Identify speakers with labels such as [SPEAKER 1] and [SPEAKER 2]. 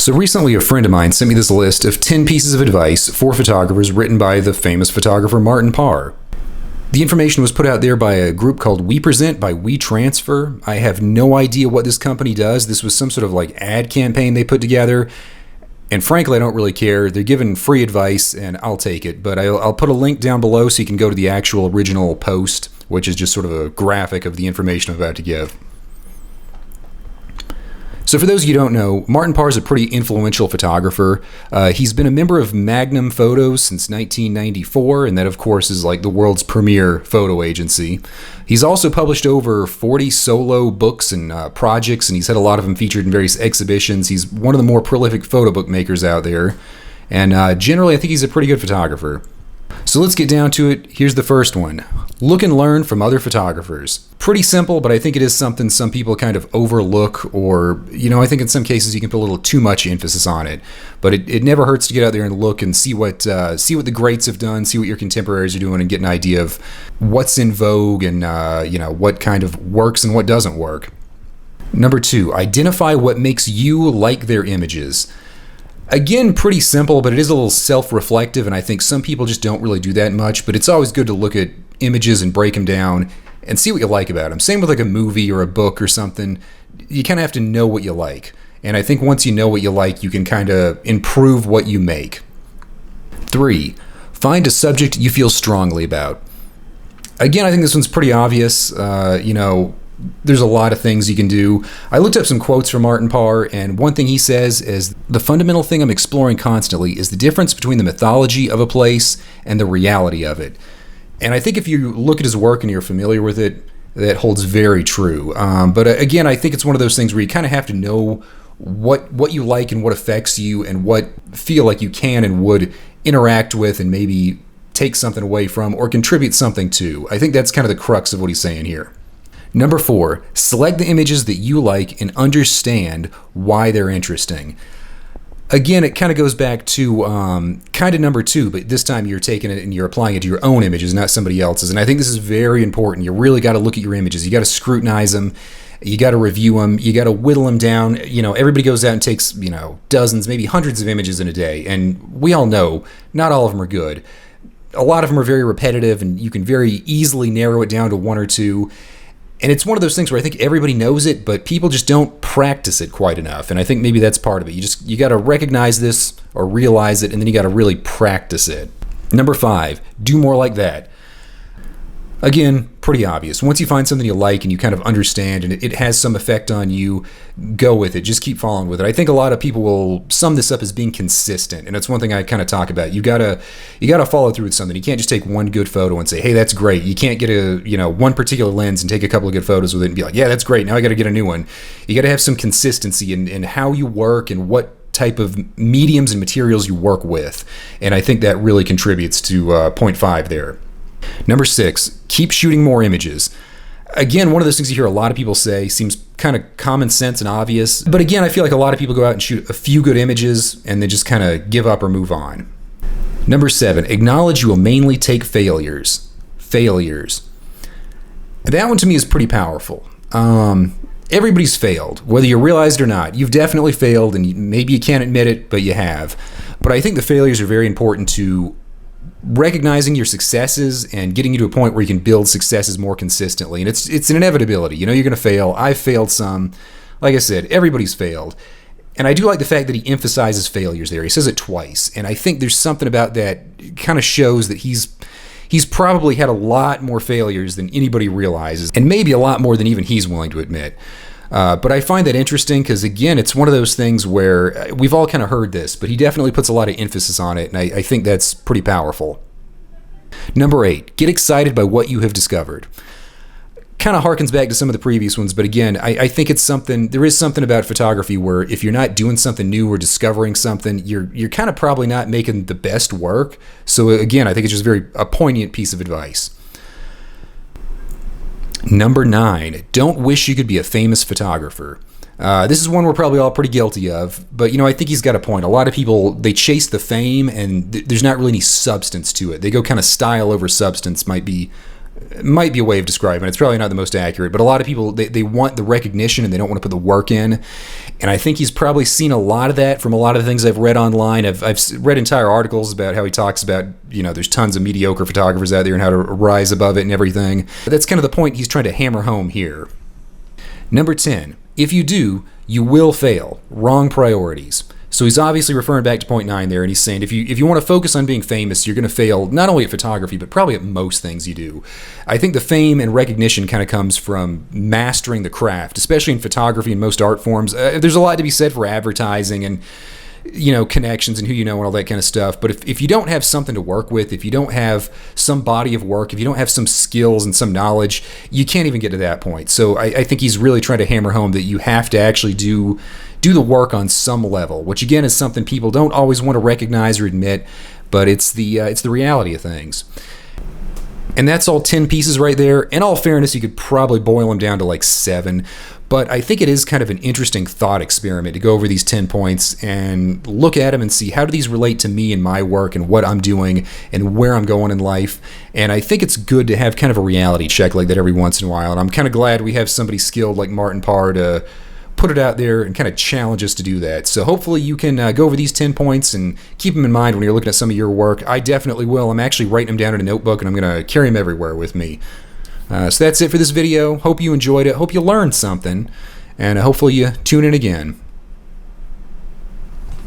[SPEAKER 1] So recently a friend of mine sent me this list of 10 pieces of advice for photographers written by the famous photographer Martin Parr. The information was put out there by a group called We Present by We Transfer. I have no idea what this company does. This was some sort of like ad campaign they put together. And frankly, I don't really care. They're giving free advice and I'll take it. But I'll put a link down below so you can go to the actual original post, which is just sort of a graphic of the information I'm about to give. So for those of you who don't know, Martin Parr is a pretty influential photographer. He's been a member of Magnum Photos since 1994, and that of course is like the world's premier photo agency. He's also published over 40 solo books and projects, and he's had a lot of them featured in various exhibitions. He's one of the more prolific photo book makers out there, and generally I think he's a pretty good photographer. So let's get down to it. Here's the first one. Look and learn from other photographers. Pretty simple, but I think it is something some people kind of overlook, or, I think in some cases you can put a little too much emphasis on it. But it never hurts to get out there and look and see what the greats have done, see what your contemporaries are doing, and get an idea of what's in vogue and, what kind of works and what doesn't work. Number 2, identify what makes you like their images. Again, pretty simple, but it is a little self-reflective, and I think some people just don't really do that much, but it's always good to look at images and break them down and see what you like about them. Same with like a movie or a book or something. You kind of have to know what you like. And I think once you know what you like, you can kind of improve what you make. 3, find a subject you feel strongly about. Again, I think this one's pretty obvious. There's a lot of things you can do. I looked up some quotes from Martin Parr, and one thing he says is, the fundamental thing I'm exploring constantly is the difference between the mythology of a place and the reality of it. And I think if you look at his work and you're familiar with it, that holds very true. But again, I think it's one of those things where you kind of have to know what you like and what affects you and what feel like you can and would interact with and maybe take something away from or contribute something to. I think that's kind of the crux of what he's saying here. Number 4, select the images that you like and understand why they're interesting. Again, it kind of goes back to kind of number 2, but this time you're taking it and you're applying it to your own images, not somebody else's. And I think this is very important. You really got to look at your images. You got to scrutinize them. You got to review them. You got to whittle them down. Everybody goes out and takes, dozens, maybe hundreds of images in a day. And we all know not all of them are good. A lot of them are very repetitive, and you can very easily narrow it down to 1 or 2. And it's one of those things where I think everybody knows it, but people just don't practice it quite enough. And I think maybe that's part of it. You got to recognize this or realize it, and then you got to really practice it. Number 5, do more like that. Again, pretty obvious. Once you find something you like and you kind of understand and it has some effect on you, go with it. Just keep following with it. I think a lot of people will sum this up as being consistent, and it's one thing I kind of talk about. You gotta follow through with something. You can't just take one good photo and say, hey, that's great. You can't get one particular lens and take a couple of good photos with it and be like, yeah, that's great. Now I got to get a new one. You got to have some consistency in how you work and what type of mediums and materials you work with. And I think that really contributes to point 5 there. Number 6, keep shooting more images. Again, one of those things you hear a lot of people say, seems kind of common sense and obvious. But again, I feel like a lot of people go out and shoot a few good images and then just kind of give up or move on. Number 7, acknowledge you will mainly take failures. That one to me is pretty powerful. Everybody's failed, whether you realize it or not. You've definitely failed, and maybe you can't admit it, but you have. But I think the failures are very important to recognizing your successes and getting you to a point where you can build successes more consistently. And it's an inevitability. You're going to fail. I've failed some. Like I said, everybody's failed. And I do like the fact that he emphasizes failures there. He says it twice. And I think there's something about that kind of shows that he's probably had a lot more failures than anybody realizes, and maybe a lot more than even he's willing to admit. But I find that interesting because, again, it's one of those things where we've all kind of heard this, but he definitely puts a lot of emphasis on it, and I think that's pretty powerful. Number 8, get excited by what you have discovered. Kind of harkens back to some of the previous ones, but again, I think there is something about photography where if you're not doing something new or discovering something, you're kind of probably not making the best work. So again, I think it's just a poignant piece of advice. Number 9, don't wish you could be a famous photographer. This is one we're probably all pretty guilty of, but I think he's got a point. A lot of people, they chase the fame and there's not really any substance to it. They go kind of style over substance, might be might be a way of describing it. It's probably not the most accurate, but a lot of people, they want the recognition and they don't want to put the work in. And I think he's probably seen a lot of that from a lot of the things I've read online. I've read entire articles about how he talks about, there's tons of mediocre photographers out there and how to rise above it and everything. But that's kind of the point he's trying to hammer home here. Number 10, if you do, you will fail. Wrong priorities. So he's obviously referring back to point 9 there, and he's saying if you want to focus on being famous, you're going to fail not only at photography, but probably at most things you do. I think the fame and recognition kind of comes from mastering the craft, especially in photography and most art forms. There's a lot to be said for advertising and connections and who you know and all that kind of stuff. But if you don't have something to work with, if you don't have some body of work, if you don't have some skills and some knowledge, you can't even get to that point. So I think he's really trying to hammer home that you have to actually do the work on some level, which again is something people don't always want to recognize or admit, but it's the reality of things. And that's all 10 pieces right there. In all fairness, you could probably boil them down to like 7. But I think it is kind of an interesting thought experiment to go over these 10 points and look at them and see how do these relate to me and my work and what I'm doing and where I'm going in life. And I think it's good to have kind of a reality check like that every once in a while. And I'm kind of glad we have somebody skilled like Martin Parr to put it out there and kind of challenge us to do that. So hopefully you can go over these 10 points and keep them in mind when you're looking at some of your work. I definitely will. I'm actually writing them down in a notebook and I'm going to carry them everywhere with me. So that's it for this video. Hope you enjoyed it. Hope you learned something. And hopefully you tune in again.